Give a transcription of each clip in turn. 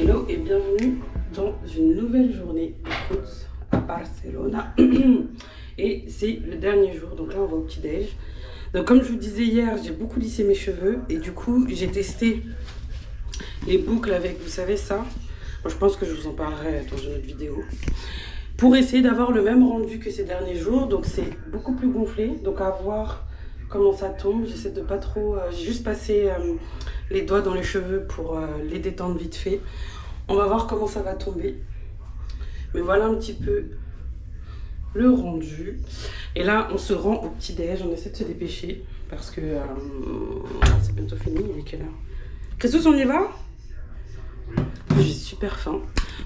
Hello et bienvenue dans une nouvelle journée de course à Barcelona. Et c'est le dernier jour, donc là on va au petit-déj. Donc comme je vous disais hier, j'ai beaucoup lissé mes cheveux et du coup j'ai testé les boucles avec, vous savez ça. Bon, je pense que je vous en parlerai dans une autre vidéo. Pour essayer d'avoir le même rendu que ces derniers jours, donc c'est beaucoup plus gonflé, donc à voir comment ça tombe. J'essaie de pas trop, j'ai juste passé les doigts dans les cheveux pour les détendre vite fait. On va voir comment ça va tomber. Mais voilà un petit peu le rendu. Et là, on se rend au petit-déj. On essaie de se dépêcher parce que c'est bientôt fini. Il est quelle heure? Christos, on y va? J'ai super faim.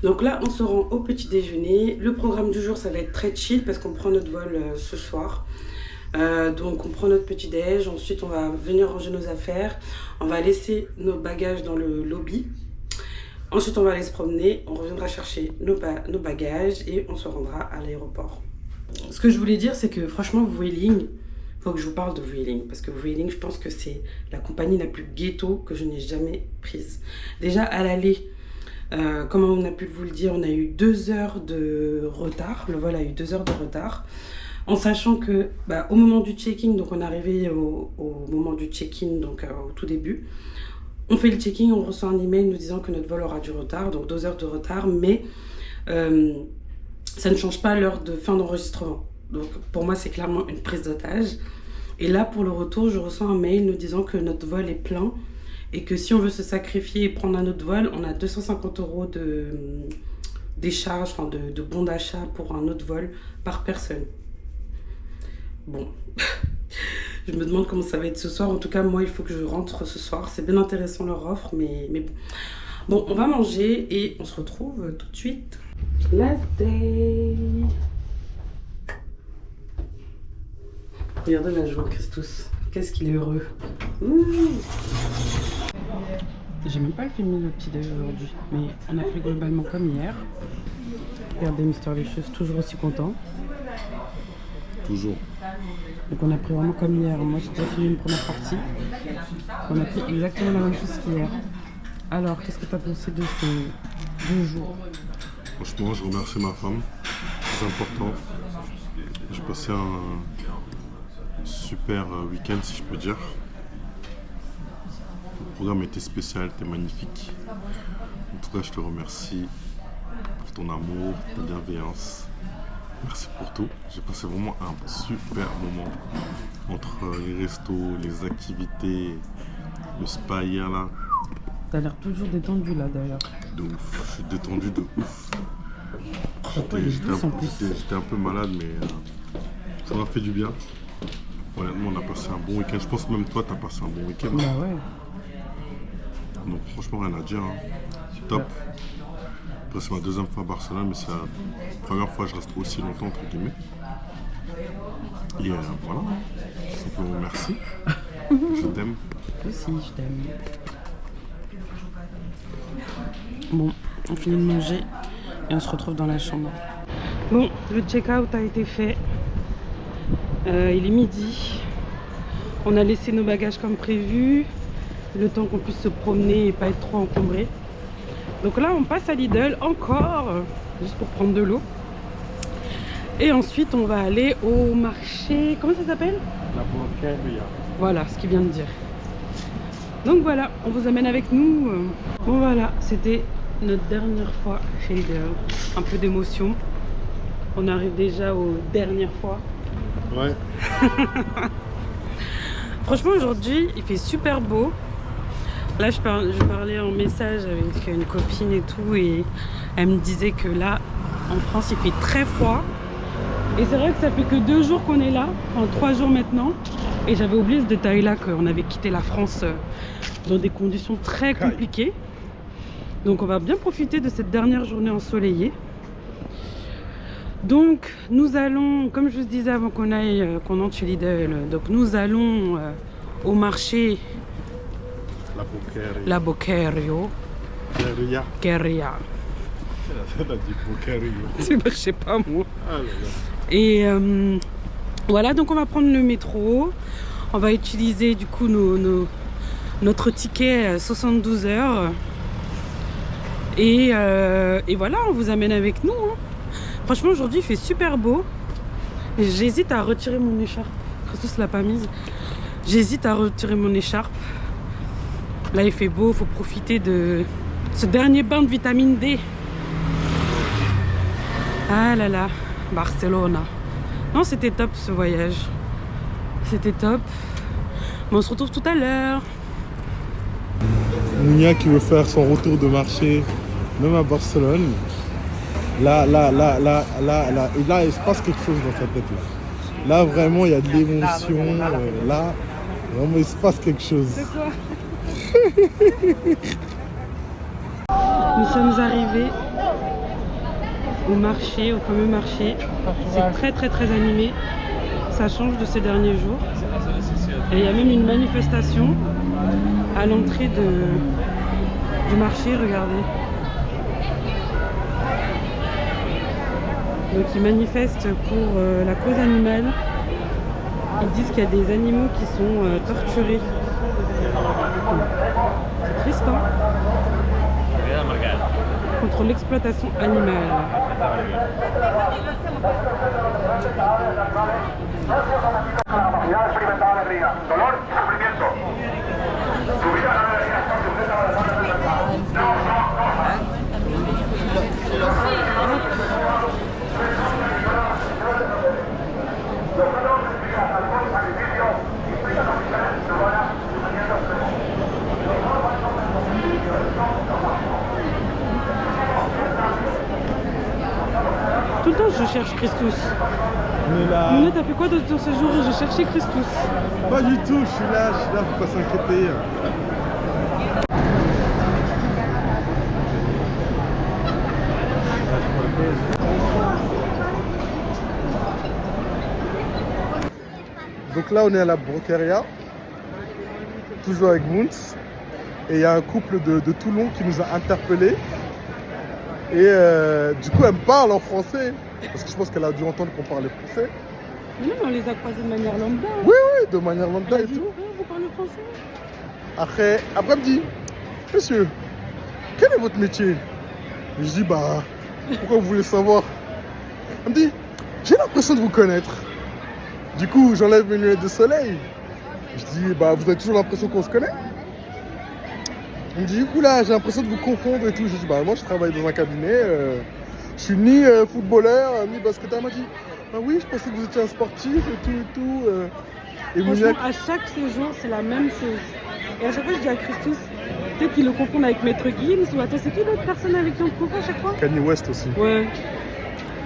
Donc là, on se rend au petit déjeuner. Le programme du jour, ça va être très chill parce qu'on prend notre vol ce soir. Donc on prend notre petit déj, ensuite on va venir ranger nos affaires, on va laisser nos bagages dans le lobby, ensuite on va aller se promener, on reviendra chercher nos bagages et on se rendra à l'aéroport. Ce que je voulais dire, c'est que franchement Vueling, il faut que je vous parle de Vueling parce que Vueling, je pense que c'est la compagnie la plus ghetto que je n'ai jamais prise. Déjà à l'aller, comme on a pu vous le dire, on a eu 2 heures de retard, le vol a eu 2 heures de retard. En sachant que au moment du check-in, donc on est arrivé au moment du check-in, donc au tout début, on fait le check-in, on reçoit un email nous disant que notre vol aura du retard, donc 2 heures de retard, mais ça ne change pas l'heure de fin d'enregistrement. Donc pour moi c'est clairement une prise d'otage. Et là pour le retour, je reçois un mail nous disant que notre vol est plein et que si on veut se sacrifier et prendre un autre vol, on a 250 € de décharge, enfin de bon d'achat pour un autre vol par personne. Bon, je me demande comment ça va être ce soir. En tout cas, moi, il faut que je rentre ce soir. C'est bien intéressant leur offre, mais bon. Bon, on va manger et on se retrouve tout de suite. Last day. Regardez la joie, Christos. Qu'est-ce qu'il est heureux. J'ai même pas filmé le petit déj aujourd'hui, mais on a pris globalement comme hier. Regardez Mister Licious, toujours aussi content. Toujours. Donc on a pris vraiment comme hier. Moi j'ai déjà fini une première partie. On a pris exactement la même chose qu'hier. Alors qu'est-ce que tu as pensé de ces 2 jours? Franchement, je remercie ma femme. C'est important. J'ai passé un super week-end, si je peux dire. Le programme était spécial, était magnifique. En tout cas, je te remercie pour ton amour, ta bienveillance. Merci pour tout. J'ai passé vraiment un super moment entre les restos, les activités, le spa hier là. T'as l'air toujours détendu là d'ailleurs. De ouf, je suis détendu de ouf. J'étais un peu malade mais ça m'a fait du bien. Honnêtement, on a passé un bon week-end. Je pense même toi, t'as passé un bon week-end. Bah ouais. Donc franchement, rien à dire. Hein. Top. Après, c'est ma 2e fois à Barcelone, mais c'est la première fois que je reste aussi longtemps, entre guillemets. Et voilà, simplement merci. Je t'aime. Aussi, je t'aime. Bon, on finit de manger et on se retrouve dans la chambre. Bon, le check-out a été fait. Il est midi. On a laissé nos bagages comme prévu. Le temps qu'on puisse se promener et pas être trop encombré. Donc là on passe à Lidl encore, juste pour prendre de l'eau. Et ensuite on va aller au marché, comment ça s'appelle? La Boqueria. Voilà ce qu'il vient de dire. Donc voilà, on vous amène avec nous. Bon voilà, c'était notre dernière fois chez Lidl. Un peu d'émotion. On arrive déjà aux dernières fois. Ouais. Franchement aujourd'hui il fait super beau. Là, je parlais en message avec une copine et tout, et elle me disait que là, en France, il fait très froid. Et c'est vrai que ça fait que 2 jours qu'on est là, enfin 3 jours maintenant. Et j'avais oublié ce détail-là, qu'on avait quitté la France dans des conditions très compliquées. Donc on va bien profiter de cette dernière journée ensoleillée. Donc nous allons, comme je vous disais avant qu'on entre chez Lidl, donc nous allons au marché. La Boqueria. Boqueria. Elle a dit Boqueria. Je sais pas moi. Ah, là, là. Et voilà, donc on va prendre le métro. On va utiliser du coup notre ticket 72 heures. Et voilà, on vous amène avec nous. Hein. Franchement, aujourd'hui, il fait super beau. J'hésite à retirer mon écharpe. Christos l'a pas mise. J'hésite à retirer mon écharpe. Là, il fait beau, il faut profiter de ce dernier bain de vitamine D. Ah là là, Barcelone. Non, c'était top ce voyage. C'était top. Mais on se retrouve tout à l'heure. Mounia qui veut faire son retour de marché, même à Barcelone. Là, il se passe quelque chose dans sa tête. Là, vraiment, il y a de l'émotion. Là, vraiment, il se passe quelque chose. C'est quoi? Nous sommes arrivés au marché, au fameux marché. C'est très très très animé. Ça change de ces derniers jours. Et il y a même une manifestation à l'entrée du marché, regardez. Donc ils manifestent pour la cause animale. Ils disent qu'il y a des animaux qui sont torturés. C'est triste, hein? Contre l'exploitation animale. Tout le temps je cherche Christos. Mais là... Mouna, t'as fait quoi de ton séjour? J'ai cherché Christos. Pas du tout, je suis là, faut pas s'inquiéter. Donc là on est à la Broqueria, toujours avec Wundt. Et il y a un couple de Toulon qui nous a interpellés. Et du coup elle me parle en français. Parce que je pense qu'elle a dû entendre qu'on parlait français. Non, on les a croisés de manière lambda. Hein. Oui, de manière lambda et tout. Vous parlez français? Après elle me dit, monsieur, quel est votre métier? Et je dis, bah, pourquoi vous voulez savoir? Elle me dit, j'ai l'impression de vous connaître. Du coup, j'enlève mes lunettes de soleil. Je dis, bah, vous avez toujours l'impression qu'on se connaît? Elle me dit, oula, j'ai l'impression de vous confondre et tout. Je dis, bah, moi, je travaille dans un cabinet. Je suis ni footballeur, ni basketteur. Elle m'a dit, bah oui, je pensais que vous étiez un sportif et tout. Et franchement, à chaque séjour, c'est la même chose. Et à chaque fois, je dis à Christos, peut-être qu'ils le confondent avec Maître Gims ou attends, c'est qui l'autre personne avec qui on le confond à chaque fois? Kanye West aussi. Ouais.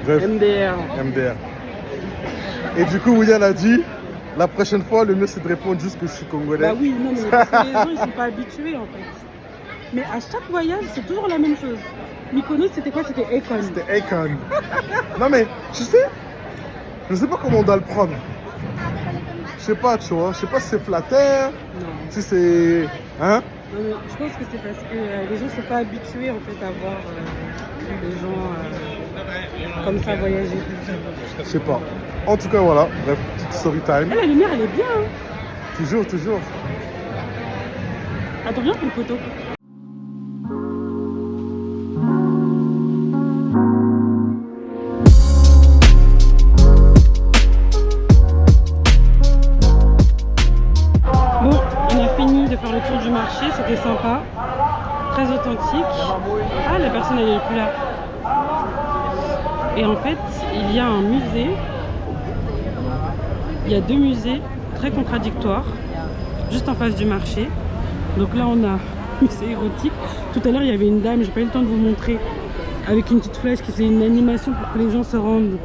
Bref. MDR. Et du coup, William a dit, la prochaine fois, le mieux c'est de répondre juste que je suis congolais. Bah oui, non, mais parce que les gens, ils sont pas habitués en fait. Mais à chaque voyage, c'est toujours la même chose. Mykonos, c'était quoi? C'était Akon. C'était Akon. Non mais, tu sais, je sais pas comment on doit le prendre. Je sais pas, tu vois. Je sais pas si c'est flatteur, si c'est... Hein? Non, mais je pense que c'est parce que les gens sont pas habitués en fait à voir les gens comme ça voyager. Je sais pas. En tout cas, voilà. Bref, petite story time. Ah, la lumière, elle est bien. Hein. Toujours. Attends, viens, on fait une photo. Bon, on a fini de faire le tour du marché, c'était sympa, très authentique. Ah, la personne elle est plus là. Et en fait, il y a un musée, il y a deux musées très contradictoires, juste en face du marché. Donc là, on a musée érotique. Tout à l'heure, il y avait une dame, j'ai pas eu le temps de vous montrer, avec une petite flèche qui faisait une animation pour que les gens se rendent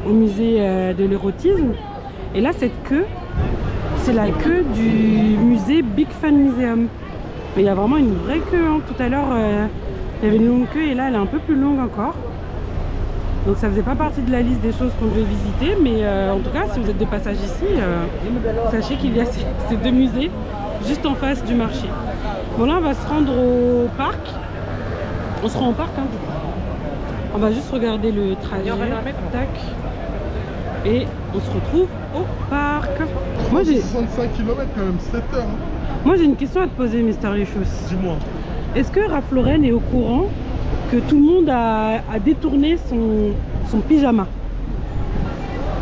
au musée de l'érotisme. Et là, cette queue, c'est la queue du musée Big Fan Museum. Mais il y a vraiment une vraie queue. Hein. Tout à l'heure, il y avait une longue queue et là, elle est un peu plus longue encore. Donc ça faisait pas partie de la liste des choses qu'on devait visiter. Mais en tout cas, si vous êtes de passage ici, sachez qu'il y a ces deux musées juste en face du marché. Bon, là, on va se rendre au parc. On se rend au parc, hein, du coup. On va juste regarder le trajet. Tac. Et on se retrouve au parc. Moi j'ai 65 km quand même, 7 heures. Hein. Moi j'ai une question à te poser, Mr. Lifus. Dis-moi. Est-ce que Ralph Lauren est au courant que tout le monde a détourné son pyjama.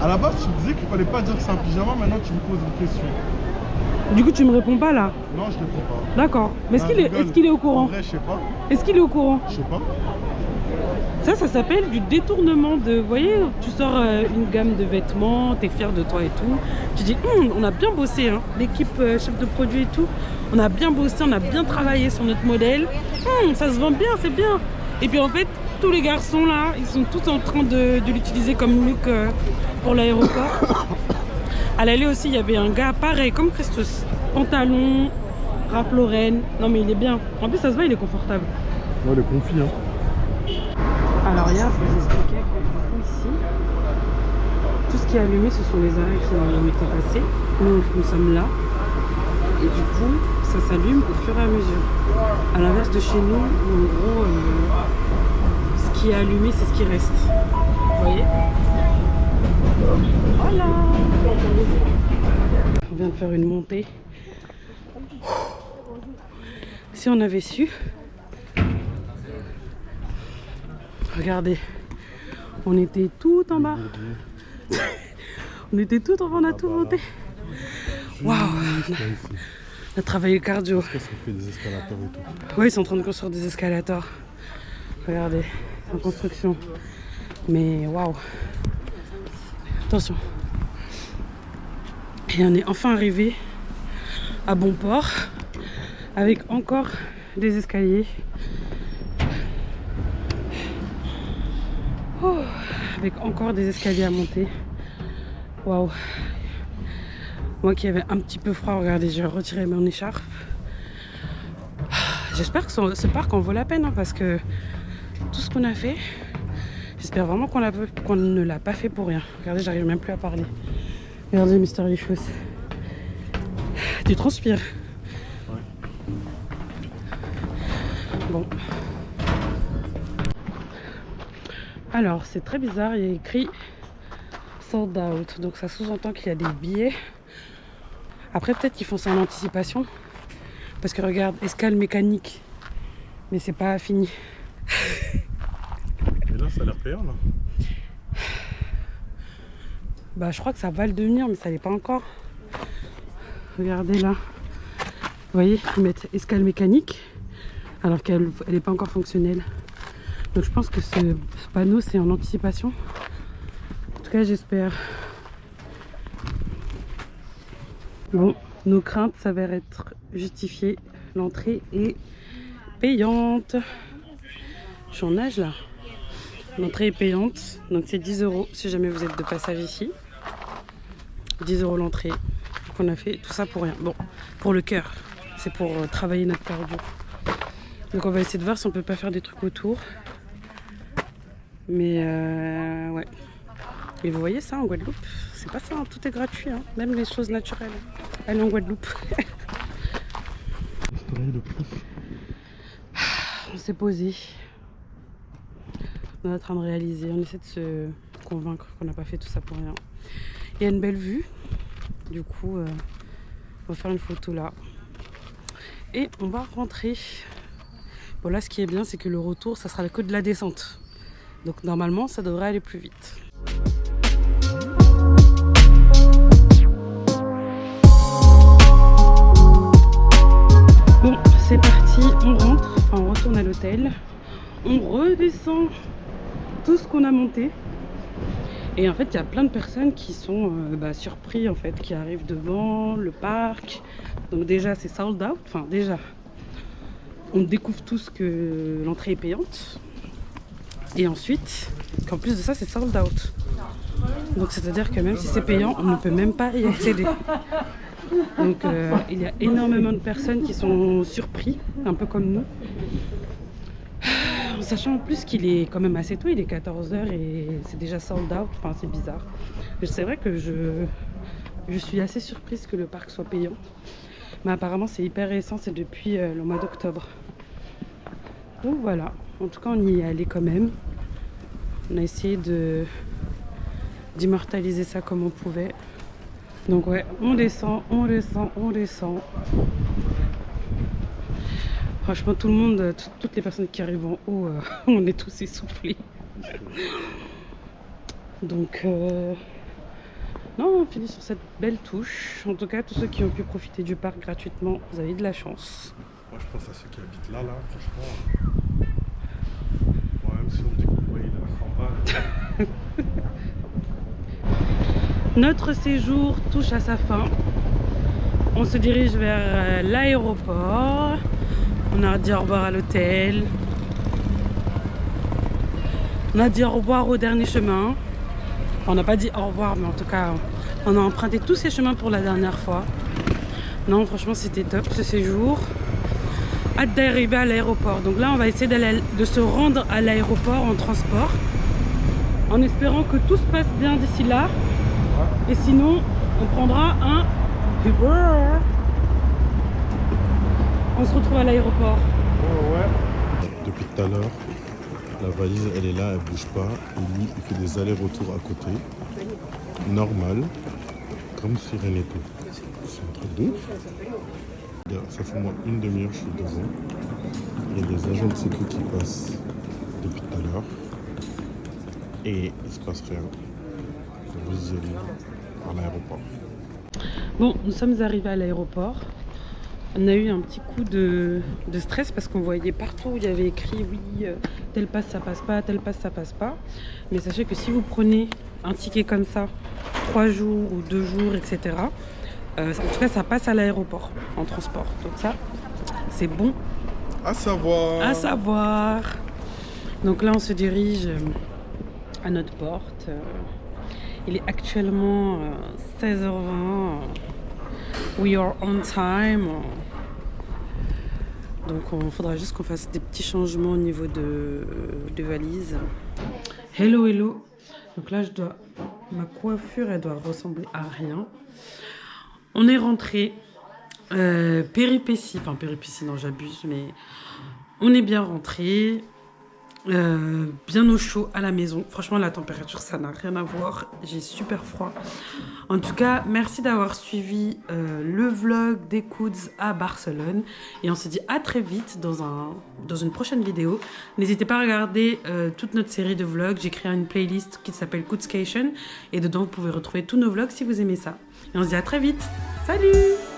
À la base, tu disais qu'il fallait pas dire que c'est un pyjama, maintenant tu me poses une question. Du coup, tu me réponds pas là? Non, je réponds pas. D'accord. Mais est-ce Ah, qu'il est au courant? En vrai, je sais pas. Est-ce qu'il est au courant? Je sais pas. Ça s'appelle du détournement de... Vous voyez, tu sors une gamme de vêtements, t'es fier de toi et tout. Tu dis, on a bien bossé, hein. L'équipe chef de produit et tout. On a bien bossé, on a bien travaillé sur notre modèle. Ça se vend bien, c'est bien. Et puis en fait, tous les garçons là, ils sont tous en train de l'utiliser comme look pour l'aéroport. À l'aller aussi, il y avait un gars pareil, comme Christos. Pantalon, Ralph Lauren. Non mais il est bien. En plus, ça se voit, il est confortable. Ouais, le confit, hein. Alors hier, je vous expliquais que du coup ici, tout ce qui est allumé, ce sont les arrêts qui ont été passés. Nous sommes là. Et du coup, ça s'allume au fur et à mesure. À l'inverse de chez nous, où en gros, ce qui est allumé, c'est ce qui reste. Vous voyez? Voilà. On vient de faire une montée. Si on avait su... Regardez, on était tout en bas. On était tout en bas, on a tout monté. Waouh! On a travaillé le cardio. Est-ce que ça fait des escalators et tout? Oui, ils sont en train de construire des escalators. Regardez, c'est en construction. Mais waouh! Attention. Et on est enfin arrivé à bon port avec encore des escaliers. Oh, avec encore des escaliers à monter. Waouh! Moi qui avais un petit peu froid, regardez, j'ai retiré mon écharpe. J'espère que ce parc en vaut la peine, hein, parce que tout ce qu'on a fait, j'espère vraiment qu'on ne l'a pas fait pour rien. Regardez, j'arrive même plus à parler. Regardez, Mister Lichos. Tu transpires. Ouais. Bon. Alors, c'est très bizarre, il y a écrit sold out, donc ça sous-entend qu'il y a des billets. Après, peut-être qu'ils font ça en anticipation, parce que regarde, escale mécanique, mais c'est pas fini. Mais là, ça a l'air payant, là. Bah, je crois que ça va le devenir, mais ça l'est pas encore. Regardez là, vous voyez, ils mettent escale mécanique, alors qu'elle n'est pas encore fonctionnelle. Donc je pense que ce panneau c'est en anticipation. En tout cas j'espère. Bon, nos craintes s'avèrent être justifiées. L'entrée est payante. Je suis en nage là. L'entrée est payante. Donc c'est 10 € si jamais vous êtes de passage ici. 10 € l'entrée. On a fait tout ça pour rien. Bon, pour le cœur. C'est pour travailler notre cardio. Donc on va essayer de voir si on peut pas faire des trucs autour. Mais ouais. Et vous voyez ça en Guadeloupe, c'est pas ça, hein, tout est gratuit, hein, même les choses naturelles. Allez en Guadeloupe. On s'est posé. On est en train de réaliser, on essaie de se convaincre qu'on n'a pas fait tout ça pour rien. Il y a une belle vue. Du coup, on va faire une photo là. Et on va rentrer. Bon là, ce qui est bien, c'est que le retour, ça sera que de la descente. Donc normalement, ça devrait aller plus vite. Bon, c'est parti, on rentre, enfin on retourne à l'hôtel. On redescend tout ce qu'on a monté. Et en fait, il y a plein de personnes qui sont surpris, en fait, qui arrivent devant le parc. Donc déjà, c'est sold out. Enfin, déjà, on découvre tous que l'entrée est payante. Et ensuite, qu'en plus de ça, c'est sold out. Donc c'est-à-dire que même si c'est payant, on ne peut même pas y accéder. Donc il y a énormément de personnes qui sont surpris, un peu comme nous. En sachant en plus qu'il est quand même assez tôt, il est 14 h et c'est déjà sold out, enfin c'est bizarre. C'est vrai que je suis assez surprise que le parc soit payant. Mais apparemment c'est hyper récent, c'est depuis le mois d'octobre. Donc voilà, en tout cas on y est allé quand même. On a essayé d'immortaliser ça comme on pouvait. Donc ouais, on descend, on descend, on descend. Franchement, tout le monde, toutes les personnes qui arrivent en haut, on est tous essoufflés. Donc, non, on finit sur cette belle touche. En tout cas, tous ceux qui ont pu profiter du parc gratuitement, vous avez de la chance. Moi, je pense à ceux qui habitent là, franchement. Moi, même si on me dit qu'on voit, il est à 100 balles. Notre séjour touche à sa fin. On se dirige vers l'aéroport. On a dit au revoir à l'hôtel. On a dit au revoir au dernier chemin. On n'a pas dit au revoir, mais en tout cas, on a emprunté tous ces chemins pour la dernière fois. Non, franchement, c'était top ce séjour. Hâte d'arriver à l'aéroport. Donc là, on va essayer de se rendre à l'aéroport en transport, en espérant que tout se passe bien d'ici là. Et sinon, on prendra un Uber. On se retrouve à l'aéroport. Depuis tout à l'heure, la valise, elle est là, elle bouge pas. Et lui, il fait des allers-retours à côté. Normal. Comme si rien n'était. C'est un truc de ouf. Ça fait au moins une demi-heure que je suis devant. Il y a des agents de sécu qui passent depuis tout à l'heure. Et il se passe rien. Vous y allez à l'aéroport. Bon, nous sommes arrivés à l'aéroport. On a eu un petit coup de stress parce qu'on voyait partout où il y avait écrit oui, tel passe ça passe pas, tel passe ça passe pas. Mais sachez que si vous prenez un ticket comme ça, 3 jours ou 2 jours, etc. En tout cas, ça passe à l'aéroport en transport. Donc ça, c'est bon À savoir. à savoir. Donc là, on se dirige à notre porte. Il est actuellement 16h20. We are on time. Donc il faudra juste qu'on fasse des petits changements au niveau de valise. Hello, hello. Donc là, ma coiffure, elle doit ressembler à rien. On est rentré. Péripétie. Enfin, péripétie, non, j'abuse, mais on est bien rentré. Bien au chaud à la maison. Franchement, la température, ça n'a rien à voir. J'ai super froid. En tout cas, merci d'avoir suivi le vlog des Couds à Barcelone. Et on se dit à très vite dans une prochaine vidéo. N'hésitez pas à regarder toute notre série de vlogs. J'ai créé une playlist qui s'appelle Coudscation. Et dedans, vous pouvez retrouver tous nos vlogs si vous aimez ça. Et on se dit à très vite. Salut!